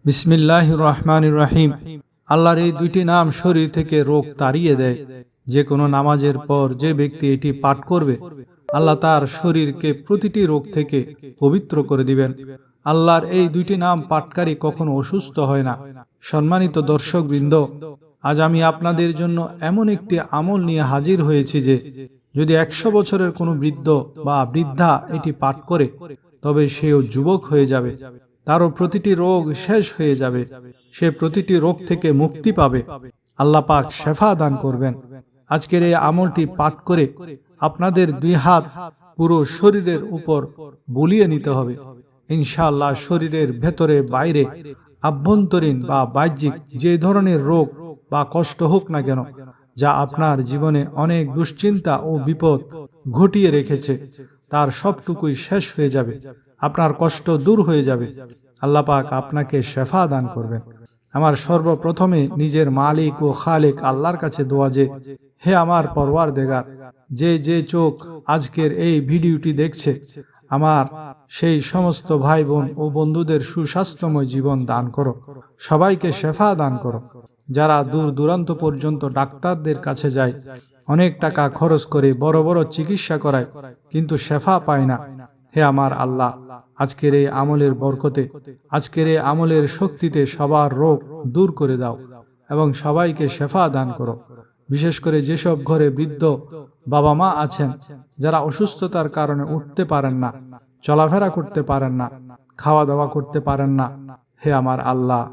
বিসমিল্লাহির রহমানির রহিম। আল্লাহর এই দুইটি নাম শরীর থেকে রোগ তাড়িয়ে দেয়। যে কোনো নামাজের পর যে ব্যক্তি এটি পাঠ করবে, আল্লাহ তার শরীরকে প্রতিটি রোগ থেকে পবিত্র করে দিবেন। আল্লাহর এই দুইটি নাম পাঠকারী কখনো অসুস্থ হয় না। সম্মানিত দর্শকবৃন্দ, আজ আমি আপনাদের জন্য এমন একটি আমল নিয়ে হাজির হয়েছি যে যদি 100 বছরের কোনো বৃদ্ধ বা বৃদ্ধা এটি পাঠ করে, তবে সেও যুবক হয়ে যাবে, তারও প্রতিটি রোগ শেষ হয়ে যাবে, সে প্রতিটি রোগ থেকে মুক্তি পাবে, আল্লাহ পাক শেফা দান করবেন। আজকের এই আমলটি পাঠ করে আপনাদের 2 হাত পুরো শরীরের উপর বুলিয়ে নিতে হবে। ইনশাআল্লাহ শরীরের ভেতরে বাইরে, আভ্যন্তরীণ বা বাহ্যিক যে ধরনের রোগ বা কষ্ট হোক না কেন, যা আপনার জীবনে অনেক দুশ্চিন্তা ও বিপদ ঘটিয়ে রেখেছে, তার সবটুকুই শেষ হয়ে যাবে, আপনার কষ্ট দূর হয়ে যাবে। আল্লাহ পাক আপনাকে শেফা দান করবেন। আমার সর্বপ্রথমে নিজের মালিক ও খালেক আল্লাহর কাছে দোয়া যে, হে আমার পরওয়ারদিগার, যে চোখ আজকের এই ভিডিওটি দেখছে, আমার সেই সমস্ত ভাই বোন ও বন্ধুদের সুস্বাস্থ্যময় জীবন দান করো, সবাইকে শেফা দান করো। যারা দূর দূরান্ত পর্যন্ত ডাক্তারদের কাছে যায়, অনেক টাকা খরচ করে বড় বড় চিকিৎসা করায়, কিন্তু শেফা পায় না, হে আমার আল্লাহ, আজকের এই আমলের বরকতে, আজকের এই আমলের শক্তিতে সবার রোগ দূর করে দাও এবং সবাইকে শেফা দান করো। বিশেষ করে যেসব ঘরে বৃদ্ধ বাবা মা আছেন, যারা অসুস্থতার কারণে উঠতে পারেন না, চলাফেরা করতে পারেন না, খাওয়া দাওয়া করতে পারেন না, হে আমার আল্লাহ,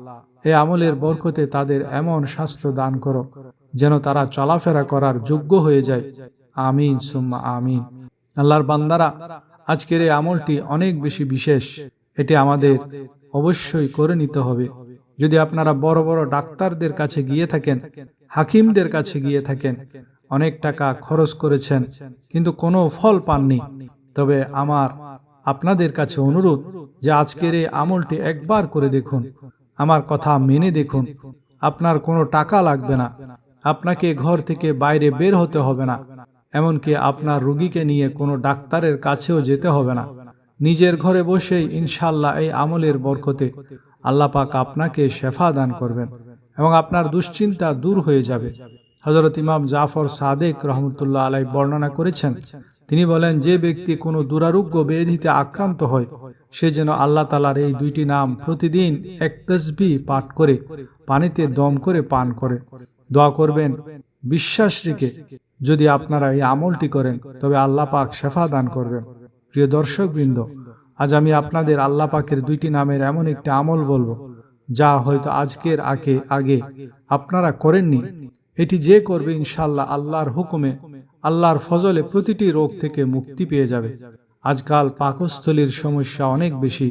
এই আমলের বরকতে তাদের এমন স্বাস্থ্য দান করো যেন তারা চলাফেরা করার যোগ্য হয়ে যায়। আমিন সুম্মা আমিন। আল্লাহর বান্দারা, আজকের এই আমলটি অনেক বেশি বিশেষ, এটি আমাদের অবশ্যই করে নিতে হবে। যদি আপনারা বড় বড় ডাক্তারদের কাছে গিয়ে থাকেন, হাকিমদের কাছে গিয়ে থাকেন, অনেক টাকা খরচ করেছেন কিন্তু কোনো ফল পাননি, তবে আমার আপনাদের কাছে অনুরোধ যে আজকের এই আমলটি একবার করে দেখুন, আমার কথা মেনে দেখুন। আপনার কোনো টাকা লাগবে না, আপনাকে ঘর থেকে বাইরে বের হতে হবে না, এমনকি আপনার রোগীকে নিয়ে কোনো ডাক্তারের কাছেও যেতে হবে না। নিজের ঘরে বসেই ইনশাআল্লাহ এই আমলের বরকতে আল্লাহ পাক আপনাকে শেফা দান করবেন এবং আপনার দুশ্চিন্তা দূর হয়ে যাবে। হযরত ইমাম জাফর সাদেক রহমতুল্লাহ আলাইহি বর্ণনা করেছেন, তিনি বলেন, যে ব্যক্তি কোনো দুরারোগ্য ব্যাধিতে আক্রান্ত হয়, সে যেন আল্লাহ তাআলার এই দুইটি নাম প্রতিদিন এক তাসবিহ পাঠ করে পানিতে দম করে পান করে। দোয়া করবেন বিশ্বাস রেখে, যদি আপনারা এই আমলটি করেন তবে আল্লাহ পাক শেফা দান করবেন। প্রিয় দর্শকবৃন্দ, আজ আমি আপনাদের আল্লাহ পাকের দুইটি নামের এমন একটি আমল বলবো, যা হয়তো আজকের আগে আপনারা করেননি। এটি যে করবে ইনশাআল্লাহ আল্লাহর হুকুমে, আল্লাহর ফজলে প্রতিটি রোগ থেকে মুক্তি পেয়ে যাবে। আজকাল পাকস্থলীর সমস্যা অনেক বেশি,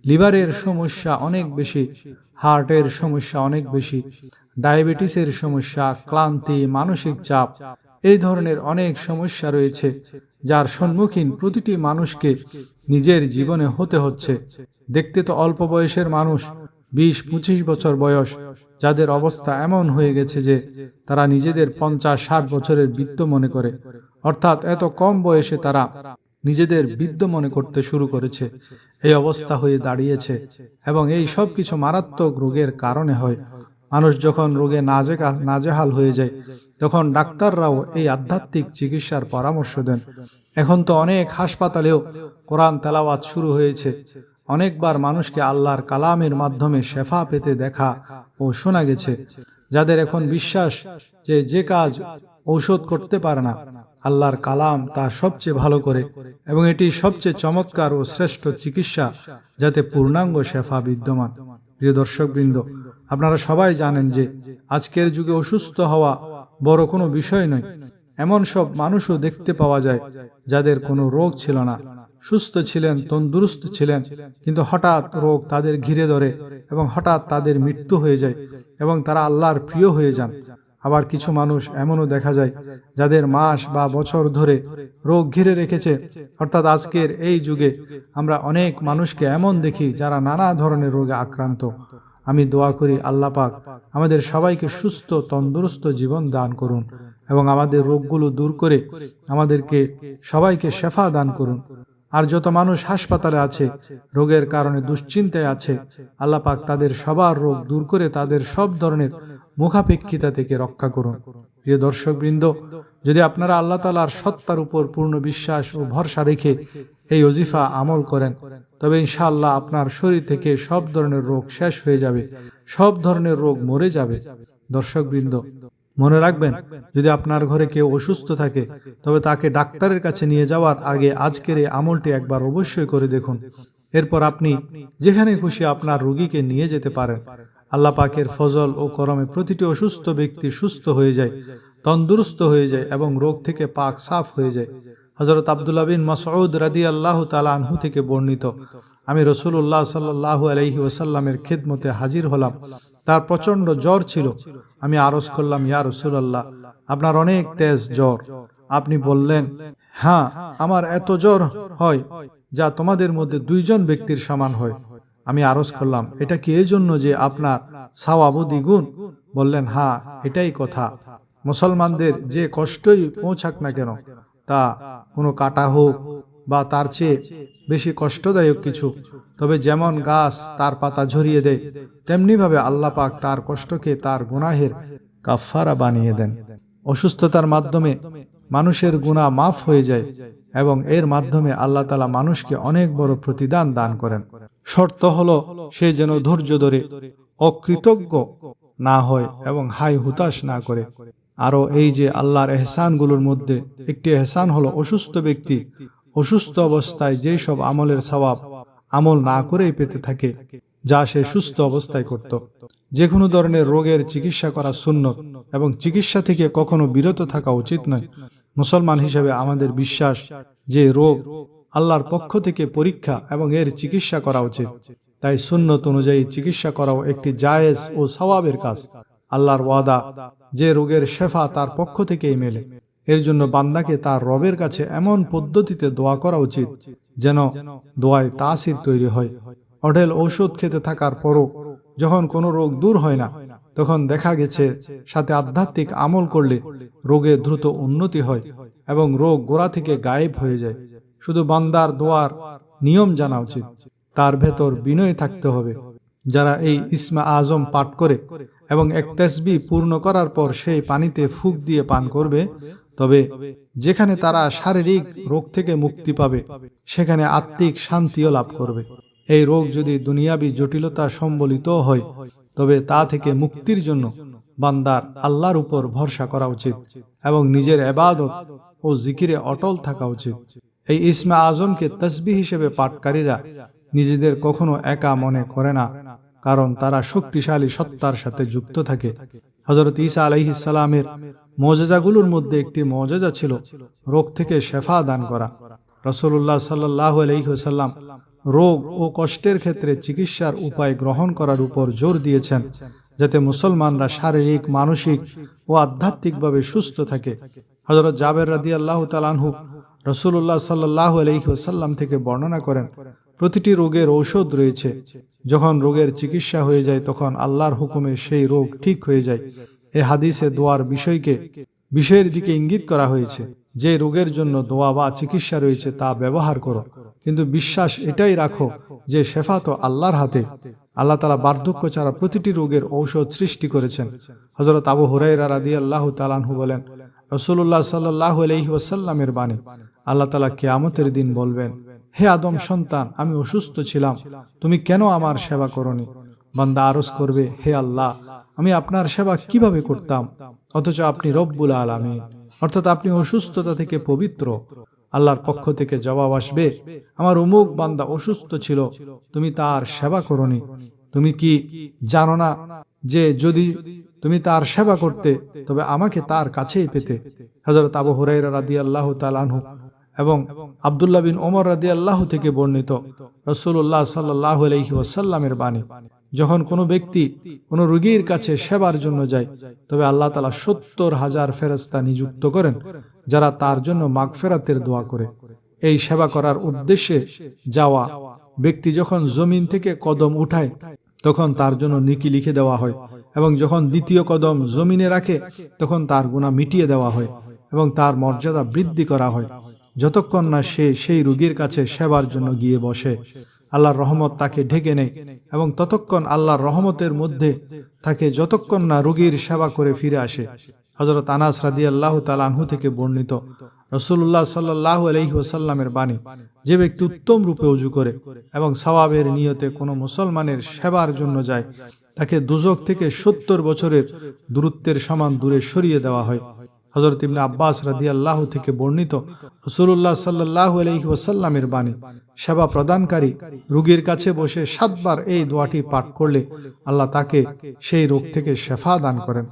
লিভারের সমস্যা অনেক বেশি, হার্টের সমস্যা অনেক বেশি, ডায়াবেটিসের সমস্যা, ক্লান্তি, মানসিক চাপ, এই ধরনের অনেক সমস্যা রয়েছে, যার সম্মুখীন প্রতিটি মানুষকে নিজের জীবনে হতে হচ্ছে। দেখতে তো অল্প বয়সের মানুষ, 20-25 বছর বয়স, যাদের অবস্থা এমন হয়ে গেছে যে তারা নিজেদের 50-60 বছরের বৃদ্ধ মনে করে, অর্থাৎ এত কম বয়সে তারা নিজেদের বৃদ্ধ মনে করতে শুরু করেছে। এই অবস্থা হয়ে দাঁড়িয়েছে এবং এই সব কিছু মারাত্মক রোগের কারণে হয়। মানুষ যখন রোগে নাজেহাল হয়ে যায়, তখন ডাক্তাররাও এই আধ্যাত্মিক চিকিৎসার পরামর্শ দেন। এখন তো অনেক হাসপাতালেও কোরআন তেলাওয়াত শুরু হয়েছে। অনেকবার মানুষকে আল্লাহর কালামের মাধ্যমে শেফা পেতে দেখা ও শোনা গেছে। যাদের এখন বিশ্বাস যে কাজ ঔষধ করতে পারে না, আল্লাহর কালাম তা সবচেয়ে ভালো করে এবং এটি সবচেয়ে চমৎকার ও শ্রেষ্ঠ চিকিৎসা, যাতে পূর্ণাঙ্গ শেফা বিদ্যমান। প্রিয় দর্শকবৃন্দ, আপনারা সবাই জানেন যে আজকের যুগে অসুস্থ হওয়া বড় কোনো বিষয় নয়। এমন সব মানুষও দেখতে পাওয়া যায় যাদের কোনো রোগ ছিল না, সুস্থ ছিলেন, তন্দুরুস্ত ছিলেন, কিন্তু হঠাৎ রোগ তাদের ঘিরে ধরে এবং হঠাৎ তাদের মৃত্যু হয়ে যায় এবং তারা আল্লাহর প্রিয় হয়ে যান। আবার কিছু মানুষ এমনও দেখা যায় যাদের মাস বা বছর ধরে রোগ ঘিরে রেখেছে। অর্থাৎ আজকের এই যুগে আমরা অনেক মানুষকে এমন দেখি যারা নানা ধরনের রোগে আক্রান্ত। আমি দোয়া করি আল্লাহ পাক আমাদের সবাইকে সুস্থ তন্দুরুস্ত জীবন দান করুন এবং আমাদের রোগগুলো দূর করে আমাদেরকে সবাইকে শেফা দান করুন। আর যত মানুষ হাসপাতালে আছে, রোগের কারণে দুশ্চিন্তায় আছে, আল্লাহ পাক তাদের সবার রোগ দূর করে তাদের সব ধরনের মুখাপেক্ষিতা থেকে রক্ষা করুন। প্রিয় দর্শকবৃন্দ, যদি আপনারা আল্লাহ তাআলার সত্তার উপর পূর্ণ বিশ্বাস ও ভরসা রেখে এই ওজিফা আমল করেন, তবে ইনশাআল্লাহ আপনার শরীর থেকে সব ধরনের রোগ শেষ হয়ে যাবে, সব ধরনের রোগ মরে যাবে। দর্শকবৃন্দ, মনে রাখবেন, যদি আপনার ঘরে কেউ অসুস্থ থাকে, তবে তাকে ডাক্তারের কাছে নিয়ে যাওয়ার আগে আজকের এই আমলটি একবার অবশ্যই করে দেখুন। এরপর আপনি যেখানে খুশি আপনার রোগীকে নিয়ে যেতে পারেন। আল্লাহ পাকের ফজল ও করমে প্রতিটি অসুস্থ ব্যক্তি সুস্থ হয়ে যায়, তন্দুরুস্ত হয়ে যায় এবং রোগ থেকে পাক সাফ হয়ে যায়। হযরত আব্দুল্লাহ বিন মাসউদ রাদিয়াল্লাহু তাআলা আনহু থেকে বর্ণিত, আমি রাসূলুল্লাহ সাল্লাল্লাহু আলাইহি ওয়াসাল্লামের খিদমতে হাজির হলাম। তার প্রচন্ড জ্বর ছিল। আমি আরজ করলাম, ইয়া রাসূলুল্লাহ, আপনার অনেক তেজ জ্বর। আপনি বললেন, হ্যাঁ, আমার এত জ্বর হয় যা তোমাদের মধ্যে 2 জন ব্যক্তির সমান হয়। আমি আরজ করলাম, এটা কি এই জন্য যে আপনার সওয়াব দ্বিগুণ? বললেন, হ্যাঁ, এটাই কথা। মুসলমানদের যে কষ্টই পৌঁছাক না কেন, তা কোনো কাটা হোক বা তার চেয়ে বেশি কষ্টদায়ক কিছু, তবে যেমন গাছ তার পাতা ঝরিয়ে দেয়, তেমনিভাবে আল্লাহ পাক তার কষ্টকে তার গুনাহের কাফফারা বানিয়ে দেন। অসুস্থতার মাধ্যমে মানুষের গুনাহ মাফ হয়ে যায় এবং এর মাধ্যমে আল্লাহ তাআলা মানুষকে অনেক বড় প্রতিদান দান করেন। শর্ত হলো সে যেন ধৈর্য ধরে অকৃতজ্ঞ না হয় এবং হাই হুতাশ না করে। আরও এই যে আল্লাহর এহসানগুলোর মধ্যে একটি এহসান হলো অসুস্থ ব্যক্তি অসুস্থ অবস্থায় যেই সব আমলের সওয়াব আমল না করেই পেতে থাকে, যা সে সুস্থ অবস্থায় করত। যে কোনো ধরনের রোগের চিকিৎসা করা সুন্নত এবং চিকিৎসা থেকে কখনো বিরত থাকা উচিত নয়। মুসলমান হিসেবে আমাদের বিশ্বাস যে রোগ আল্লাহর পক্ষ থেকে পরীক্ষা এবং এর চিকিৎসা করা উচিত। তাই সুন্নত অনুযায়ী চিকিৎসা করাও একটি জায়েজ ও সওয়াবের কাজ। আল্লাহর ওয়াদা যে রোগের শেফা তার পক্ষ থেকেই মেলে। এর জন্য বান্দাকে তার রবের কাছে এমন পদ্ধতিতে দোয়া করা উচিত যেন দোয়ায় তাসির তৈরি হয়। অঢেল ঔষধ খেতে থাকার পরও যখন কোনো রোগ দূর হয় না, তখন দেখা গেছে সাথে আধ্যাত্মিক আমল করলে রোগে দ্রুত উন্নতি হয় এবং রোগ গোড়া থেকে গায়েব হয়ে যায়। শুধু বান্দার দোয়ার নিয়ম জানা উচিত, তার ভেতর বিনয় থাকতে হবে। যারা এই ইসমা আজম পাঠ করে এবং এক তাসবিহ পূর্ণ করার পর সেই পানিতে ফুঁক দিয়ে পান করবে, তবে যেখানে তারা শারীরিক রোগ থেকে মুক্তি পাবে, সেখানে আত্মিক শান্তিও লাভ করবে। এই রোগ যদি দুনিয়াবি জটিলতা সম্বলিত হয়, তবে তা থেকে মুক্তির জন্য বান্দার আল্লাহর উপর ভরসা করা উচিত এবং নিজের ইবাদত ও জিকিরে অটল থাকা উচিত। এই ইসমা আজমকে তাসবিহ হিসেবে পাঠকারীরা নিজেদের কখনো একা মনে করে না, কারণ তারা শক্তিশালী সত্তার সাথে যুক্ত থাকে। হযরত ঈসা আলাইহিস সালামের মুজিজাগুলোর মধ্যে একটি মুজিজা ছিল রোগ থেকে শেফা দান করা। রাসূলুল্লাহ সাল্লাল্লাহু আলাইহি ওয়াসাল্লাম রোগ ও কষ্টের ক্ষেত্রে চিকিৎসার উপায় গ্রহণ করার উপর জোর দিয়েছেন, যাতে মুসলমানরা শারীরিক, মানসিক ও আধ্যাত্মিকভাবে সুস্থ থাকে। হযরত জাবের রাদিয়াল্লাহু তাআলা আনহু রাসূলুল্লাহ সাল্লাল্লাহু আলাইহি ওয়াসাল্লাম থেকে বর্ণনা করেন, প্রতিটি রোগের ঔষধ রয়েছে। যখন রোগের চিকিৎসা হয়ে যায়, তখন আল্লাহর হুকুমে সেই রোগ ঠিক হয়ে যায়। এই হাদিসে দোয়ার বিষয়ের দিকে ইঙ্গিত করা হয়েছে। যে রোগের জন্য দোয়া বা চিকিৎসা রয়েছে তা ব্যবহার করো, কিন্তু বিশ্বাস এটাই রাখো যে শেফা তো আল্লাহর হাতে। আল্লাহ তাআলা বার্ধক্য ছাড়া প্রতিটি রোগের ঔষধ সৃষ্টি করেছেন। হযরত আবু হুরায়রা রাদিয়াল্লাহু তাআলা আনহু বলেন, রাসূলুল্লাহ সাল্লাল্লাহু আলাইহি ওয়াসাল্লামের বাণী, আল্লাহ তাআলা কিয়ামতের দিন বলবেন, হে আদম সন্তান, আমি অসুস্থ ছিলাম, তুমি কেন আমার সেবা করনি? বান্দা আরজ করবে, হে আল্লাহ, আমি আপনার সেবা কিভাবে করতাম, অথচ আপনি রব্বুল আলামিন, অর্থাৎ আপনি অসুস্থতা থেকে পবিত্র। আল্লাহর পক্ষ থেকে জবাব আসবে, আমার অমুক বান্দা অসুস্থ ছিল, তুমি তার সেবা করনি। তুমি কি জানো না যে যদি তুমি তার সেবা করতে, তবে আমাকে তার কাছেই পেতে? হযরত আবু হুরায়রা রাদিয়াল্লাহু তাআলা আনহু এবং আব্দুল্লাহ বিন ওমর রাদিয়াল্লাহু থেকে বর্ণিত রাসূলুল্লাহ সাল্লাল্লাহু আলাইহি ওয়াসাল্লামের বাণী, যখন কোনো ব্যক্তি কোনো রোগীর কাছে সেবার জন্য যায়, তবে আল্লাহ তাআলা 70,000 ফেরেশতা নিযুক্ত করেন, যারা তার জন্য মাগফিরাতের দোয়া করে। এই সেবা করার উদ্দেশ্যে যাওয়া ব্যক্তি যখন জমিন থেকে কদম উঠায়, তখন তার জন্য নেকি লিখে দেওয়া হয়, এবং যখন দ্বিতীয় কদম জমিনে রাখে, তখন তার গুনাহ মিটিয়ে দেওয়া হয় এবং তার মর্যাদা বৃদ্ধি করা হয়। যতক্ষণ না সে সেই রোগীর কাছে সেবার জন্য গিয়ে বসে। আল্লাহর রহমত তাকে ঢেকে নেয় এবং ততক্ষণ আল্লাহর রহমতের মধ্যে থাকে যতক্ষণ না রোগীর সেবা করে ফিরে আসে। হযরত আনাস রাদিয়াল্লাহু তাআলা আনহু থেকে বর্ণিত, রাসূলুল্লাহ সাল্লাল্লাহু আলাইহি ওয়াসাল্লামের বাণী, যে ব্যক্তি উত্তম রূপে ওযু করে এবং সওয়াবের নিয়তে কোনো মুসলমানের সেবার জন্য যায়, তাকে দুজক থেকে 70 বছরের দূরত্বের সমান দূরে সরিয়ে দেওয়া হয়। হযরত ইবনে আব্বাস রাদিয়াল্লাহু থেকে বর্ণিত, রাসূলুল্লাহ সাল্লাল্লাহু আলাইহি ওয়াসাল্লামের বাণী, সেবা প্রদানকারী রোগীর কাছে বসে 7 বার এই দোয়াটি পাঠ করলে আল্লাহ তাকে সেই রোগ থেকে শিফা দান করেন।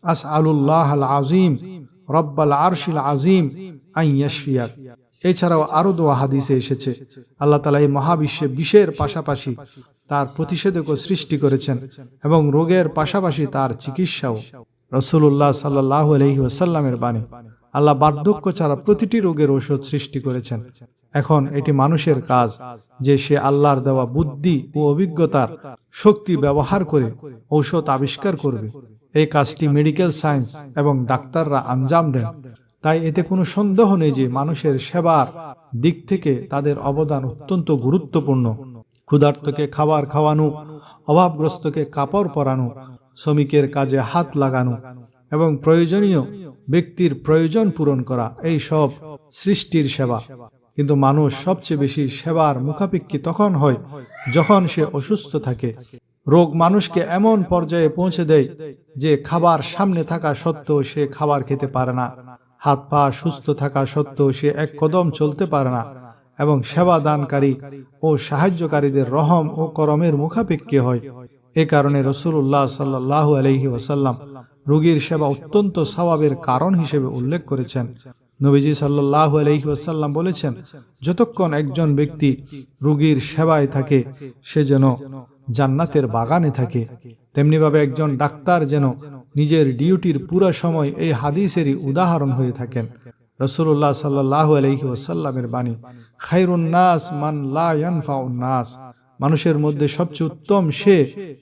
আসআলুল্লাহাল আযীম রব্বাল আরশিল আযীম আন ইয়াশফিয়াক। এছাড়াও আরো দোয়া হাদিসে এসেছে, আল্লাহ তাআলা এই মহাবিশ্বে বিষের পাশাপাশি তার প্রতিষেধকও সৃষ্টি করেছেন এবং রোগের পাশাপাশি তার চিকিৎসাও। রাসূলুল্লাহ সাল্লাল্লাহু আলাইহি ওয়াসাল্লামের বাণী, আল্লাহ বার্ধক্য ছাড়া প্রতিটি রোগের ঔষধ সৃষ্টি করেছেন। এখন এটি মানুষের কাজ যে সে আল্লাহর দেওয়া বুদ্ধি ও অভিজ্ঞতার শক্তি ব্যবহার করে ঔষধ আবিষ্কার করবে। এই কাজটি মেডিকেল সায়েন্স এবং ডাক্তাররা আঞ্জাম দেন। তাই এতে কোনো সন্দেহ নেই যে মানুষের সেবার দিক থেকে তাদের অবদান অত্যন্ত গুরুত্বপূর্ণ। ক্ষুধার্তকে খাবার খাওয়ানো, অভাবগ্রস্তকে কাপড় পরানো, শ্রমিকের কাজে হাত লাগানো এবং প্রয়োজনীয় ব্যক্তির প্রয়োজন পূরণ করা, এই সব সৃষ্টির সেবা। কিন্তু মানুষ সবচেয়ে বেশি সেবার মুখাপেক্ষী তখন হয় যখন সে অসুস্থ থাকে। রোগ মানুষকে এমন পর্যায়ে পৌঁছে দেয় যে খাবার সামনে থাকা সত্ত্বেও সে খাবার খেতে পারে না, হাত পা সুস্থ থাকা সত্ত্বেও সে এক কদম চলতে পারে না এবং সেবা দানকারী ও সাহায্যকারীদের রহম ও করমের মুখাপেক্ষী হয়। এ কারণে রাসূলুল্লাহ সাল্লাল্লাহু আলাইহি ওয়াসাল্লাম রোগীর সেবা অত্যন্ত সওয়াবের কারণ হিসেবে উল্লেখ করেছেন। নবীজি সাল্লাল্লাহু আলাইহি ওয়াসাল্লাম বলেছেন, যতক্ষণ একজন ব্যক্তি রোগীর সেবায় থাকে সে যেন জান্নাতের বাগানে থাকে। তেমনিভাবে একজন ডাক্তার যেন নিজের ডিউটির পুরো সময় এই হাদিসেরই উদাহরণ হয়ে থাকেন। রাসূলুল্লাহ সাল্লাল্লাহু আলাইহি ওয়াসাল্লামের বাণী, খায়রুন নাস মান লা ইয়ানফাউন নাস। মানুষের মধ্যে সবচেয়ে উত্তম সে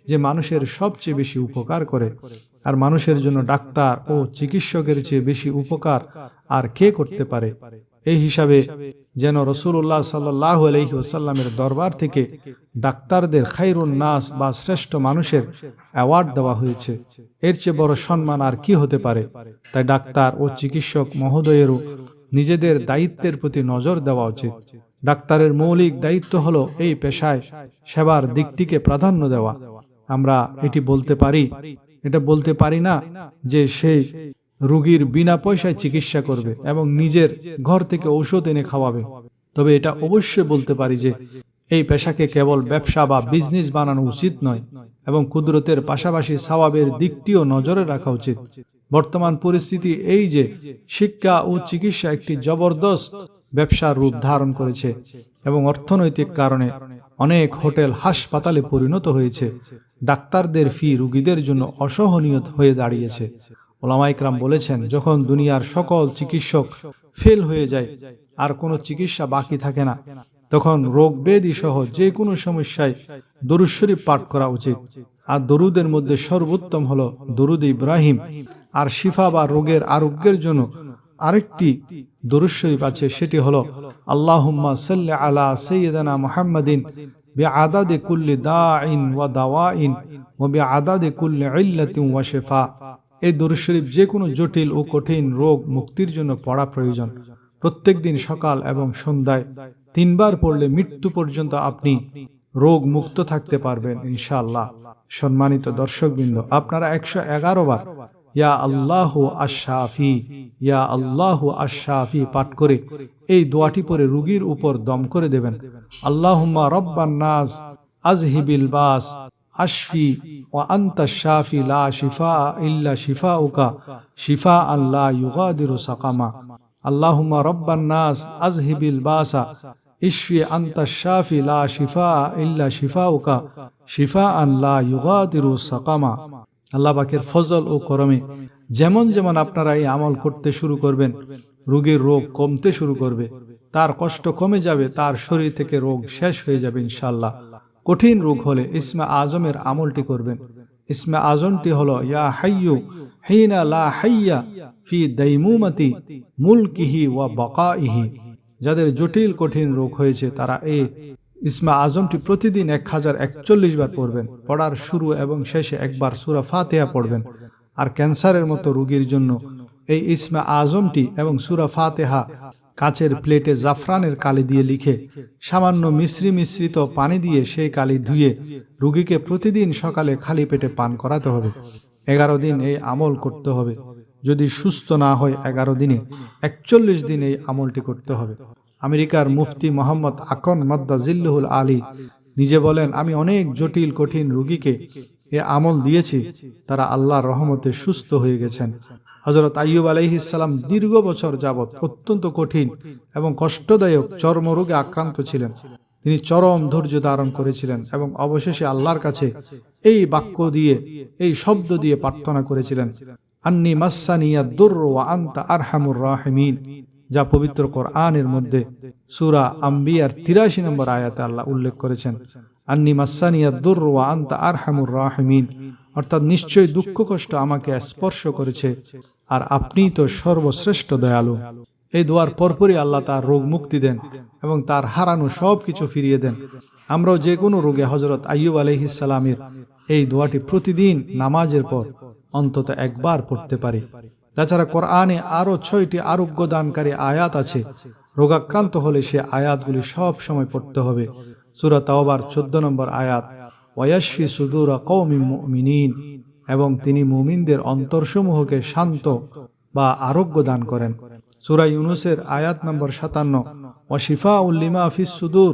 যে মানুষের সবচেয়ে বেশি উপকার করে। আর মানুষের জন্য ডাক্তার ও চিকিৎসকের চেয়ে বেশি উপকার আর কে করতে পারে? এই হিসাবে যেন রাসূলুল্লাহ সাল্লাল্লাহু আলাইহি ওয়াসাল্লামের দরবার থেকে ডাক্তারদের খায়রুন নাস বা শ্রেষ্ঠ মানুষের অ্যাওয়ার্ড দেওয়া হয়েছে। এর চেয়ে বড় সম্মান আর কি হতে পারে? তাই ডাক্তার ও চিকিৎসক মহোদয়েরও নিজেদের দায়িত্বের প্রতি নজর দেওয়া উচিত। ডাক্তারের মৌলিক দায়িত্ব হলো এই পেশায় সেবার দিকটিকে প্রাধান্য দেওয়া। আমরা এটা বলতে পারি না যে সেই রোগীর বিনা পয়সায় চিকিৎসা করবে এবং নিজের ঘর থেকে ঔষধ এনে খাওয়াবে। তবে এটা অবশ্যই বলতে পারি যে এই পেশাকে কেবল ব্যবসা বা বিজনেস বানানো উচিত নয় এবং কুদরতের পাশাপাশি সওয়াবের দিকটিও নজরে রাখা উচিত। বর্তমান পরিস্থিতি এই যে শিক্ষা ও চিকিৎসা একটি জবরদস্ত ব্যবসার রূপ ধারণ করেছে এবং অর্থনৈতিক কারণে অনেক হোটেল হাসপাতালে পরিণত হয়েছে। ডাক্তারদের ফি রোগীদের জন্য অসহনীয় হয়ে দাঁড়িয়েছে। ওলামায়ে কেরাম বলেছেন, যখন দুনিয়ার সকল চিকিৎসক ফেল হয়ে যায় আর কোনো চিকিৎসা বাকি থাকে না, তখন রোগ ব্যাধি সহ যে কোনো সমস্যায় দরুদ শরীফ পাঠ করা উচিত। আর দরুদের মধ্যে সর্বোত্তম হলো দরুদ ইব্রাহিম। আর শিফা বা রোগের আরোগ্যের জন্য আরেকটি দরুদ শরীফ আছে, সেটি হলো আল্লাহুম্মা সাল্লি আলা সাইয়্যিদিনা মুহাম্মাদিন বিআদাদি কুল্লি দাইন ওয়া দাওয়াইন ওয়া বিআদাদি কুল্লি ইল্লাতিন ওয়া শিফা। এই দরুদ শরীফ যে কোনো জটিল ও কঠিন রোগ মুক্তির জন্য পড়া প্রয়োজন। প্রত্যেক দিন সকাল এবং সন্ধ্যায় 3 বার পড়লে মৃত্যু পর্যন্ত আপনি রোগ মুক্ত থাকতে পারবেন ইনশাআল্লাহ। সম্মানিত দর্শকবৃন্দ, আপনারা 111 বার ইয়া আল্লাহু আশ-শাফি, ইয়া আল্লাহু আশ-শাফি পাঠ করে এই দোয়াটি পরে রোগীর উপর দম করে দেবেন। আল্লাহুম্মা রাব্বান নাস আযহিবিল বাস আশফি ওয়া আনতা শাফি লা শিফা ইল্লা শিফাউকা শিফাআন লা ইউগাদিরু সাকামা। আল্লাহুম্মা রাব্বান নাস আযহিবিল বাসা ইশফি আনতা শাফি লা শিফা ইল্লা শিফাউকা শিফাআন লা ইউগাদিরু সাকামা। আল্লাহ পাকের ফজল ও করমে যেমন যেমন আপনারা এই আমল করতে শুরু করবেন, রোগীর রোগ কমতে শুরু করবে, তার কষ্ট কমে যাবে, তার শরীর থেকে রোগ শেষ হয়ে যাবে ইনশাআল্লাহ। কঠিন রোগ হলে ইসমে আজমের আমলটি করবেন। ইসমে আজমটি হলো ইয়া হাইয়ু হিনা লা হাইয়া ফি দাইমুমাতি মুলকিহি ওয়া বাকাইহি। যাদের জটিল কঠিন রোগ হয়েছে তারা এই ইসমে আজমটি প্রতিদিন 1041 বার পড়বেন। পড়ার শুরু এবং শেষে একবার সূরা ফাতিহা পড়বেন। আর ক্যান্সারের মতো রোগীর জন্য এই ইসমে আজমটি এবং সূরা ফাতিহা কাচের প্লেটে জাফরানের কালি দিয়ে লিখে সামান্য মিশ্রিত পানি দিয়ে সেই কালি ধুয়ে রোগীকে প্রতিদিন সকালে খালি পেটে পান করাতে হবে। 11 দিন এই আমল করতে হবে। যদি সুস্থ না হয় 11 দিনে 41 দিন এই আমলটি করতে হবে। আমেরিকার মুফতি মোহাম্মদ আকন মাদ্দাজিল্লুহুল আলী নিজে বলেন, আমি অনেক জটিল কঠিন রোগীকে এ আমল দিয়েছি, তারা আল্লাহর রহমতে সুস্থ হয়ে গেছেন। হযরত আইয়ুব আলাইহিস সালাম দীর্ঘ বছর যাবৎ অত্যন্ত কঠিন এবং কষ্টদায়ক চর্মরোগে আক্রান্ত ছিলেন। তিনি চরম ধৈর্য ধারণ করেছিলেন এবং অবশেষে আল্লাহর কাছে এই বাক্য দিয়ে, এই শব্দ দিয়ে প্রার্থনা করেছিলেন, আন্নি মাসানিয়াদ দুররু ওয়া আনতা আরহামুর রাহিমিন, যা পবিত্র কোরআনের মধ্যে সূরা আম্বিয়ার 83 নম্বর আয়াতে আল্লাহ উল্লেখ করেছেন, আন্নি মাসানিয়াদ দুররু ওয়া আনতা আরহামুর রাহিমিন, অর্থাৎ নিশ্চয়ই দুঃখ কষ্ট আমাকে স্পর্শ করেছে আর আপনিই তো সর্বশ্রেষ্ঠ দয়ালু। এই দোয়ার পরপরই আল্লাহ তার রোগ মুক্তি দেন এবং তার হারানো সব কিছু ফিরিয়ে দেন। আমরাও যে কোনো রোগে হযরত আইয়ুব আলাইহিস সালামের এই দোয়াটি প্রতিদিন নামাজের পর অন্তত একবার পড়তে পারি। তাছাড়া কোরআনে আরও 6টি আরোগ্য দানকারী আয়াত আছে। রোগাক্রান্ত হলে সে আয়াতগুলি সব সময় পড়তে হবে। সূরা তাওবার 14 নম্বর আয়াত, ওয়ায়াশফি সুদুরা কওমিন মুমিনিন, এবং তিনি মুমিনদের অন্তরসমূহকে শান্ত বা আরোগ্য দান করেন। সূরা ইউনূসের আয়াত নম্বর 57, ওয়াশিফাউল লিমা ফিস সুদূর,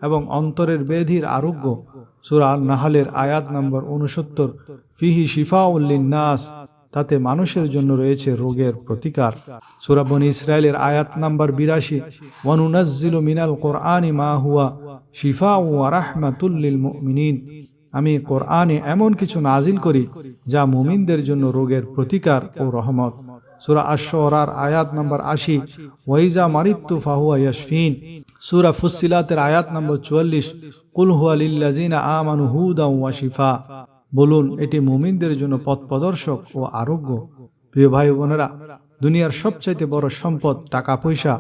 এবং অন্তরের ব্যাধির আরোগ্য। সূরা আন-নাহলের আয়াত নম্বর 69, ফিহি শিফাউল লিন্নাস, তাতে মানুষের জন্য রয়েছে রোগের প্রতিকার। সূরা বনী ইসরাঈলের আয়াত নম্বর 82, ওয়ানুনাজ্জিলু মিনাল কোরআনি মা হুয়া শিফাউ ওয়া রাহমাতুল লিল মুমিনিন, আমি কোরআনে এমন কিছু নাজিল করি যা মুমিনদের জন্য রোগের প্রতিকার ও রহমত। সূরা আশ-শুআরার আয়াত নম্বর 80, ওয়াইজা মারিদতু ফাহুয়া ইয়াশফিন। সূরা ফুসসিলাতের আয়াত নম্বর 44, কুল হুয়া লিল্লাযিনা আমানু হুদাও ওয়া শিফা, বলুন এটি মুমিনদের জন্য পথ প্রদর্শক ও আরোগ্য। প্রিয় ভাই বোনেরা, দুনিয়ার সবচাইতে বড় সম্পদ টাকা পয়সা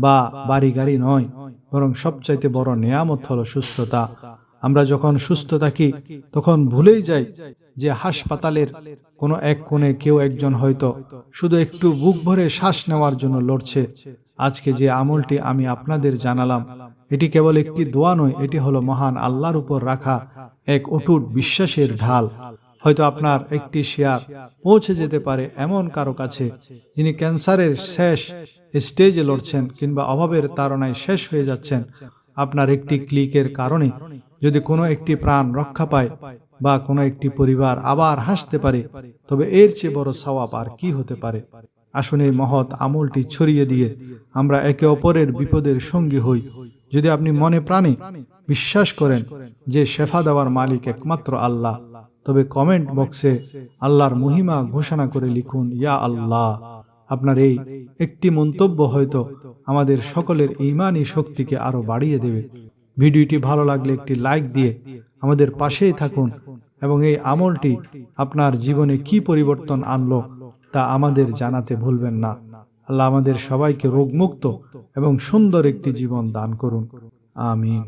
বা বাড়ি গাড়ি নয়, বরং সবচাইতে বড় নেয়ামত হলো সুস্থতা। আমরা যখন সুস্থ থাকি তখন ভুলেই যাই যে হাসপাতালের কোনো এক কোণে কেউ একজন হয়তো শুধু একটু বুক ভরে শ্বাস নেওয়ার জন্য লড়ছে। আজকে যে আমলটি আমি আপনাদের জানালাম, এটি কেবল একটি দোয়া নয়, এটি হলো মহান আল্লাহর উপর রাখা এক অটুট বিশ্বাসের ঢাল। হয়তো আপনার একটি শেয়ার পৌঁছে যেতে পারে এমন কারো কাছে যিনি ক্যান্সারের শেষ স্টেজে লড়ছেন কিংবা অভাবের তাড়নায় শেষ হয়ে যাচ্ছেন। আপনার একটি ক্লিকের কারণে যদি কোনো একটি প্রাণ রক্ষা পায় বা কোনো একটি পরিবার আবার হাসতে পারে, তবে এর চেয়ে বড় সওয়াব আর কি হতে পারে। আসুন এই মহৎ আমলটি ছড়িয়ে দিয়ে আমরা একে অপরের বিপদের সঙ্গী হই। যদি আপনি মনে প্রাণে বিশ্বাস করেন যে শেফা দেওয়ার মালিক একমাত্র আল্লাহ, তবে কমেন্ট বক্সে আল্লাহর মহিমা ঘোষণা করে লিখুন, ইয়া আল্লাহ। আপনার এই একটি মন্তব্য হয়তো আমাদের সকলের ঈমানি শক্তিকে আরো বাড়িয়ে দেবে। ভিডিওটি ভালো লাগলে একটি লাইক দিয়ে আমাদের পাশেই থাকুন এবং এই আমলটি আপনার জীবনে কি পরিবর্তন আনলো তা আমাদের জানাতে ভুলবেন না। আল্লাহ আমাদের সবাইকে রোগমুক্ত এবং সুন্দর একটি জীবন দান করুন। আমিন।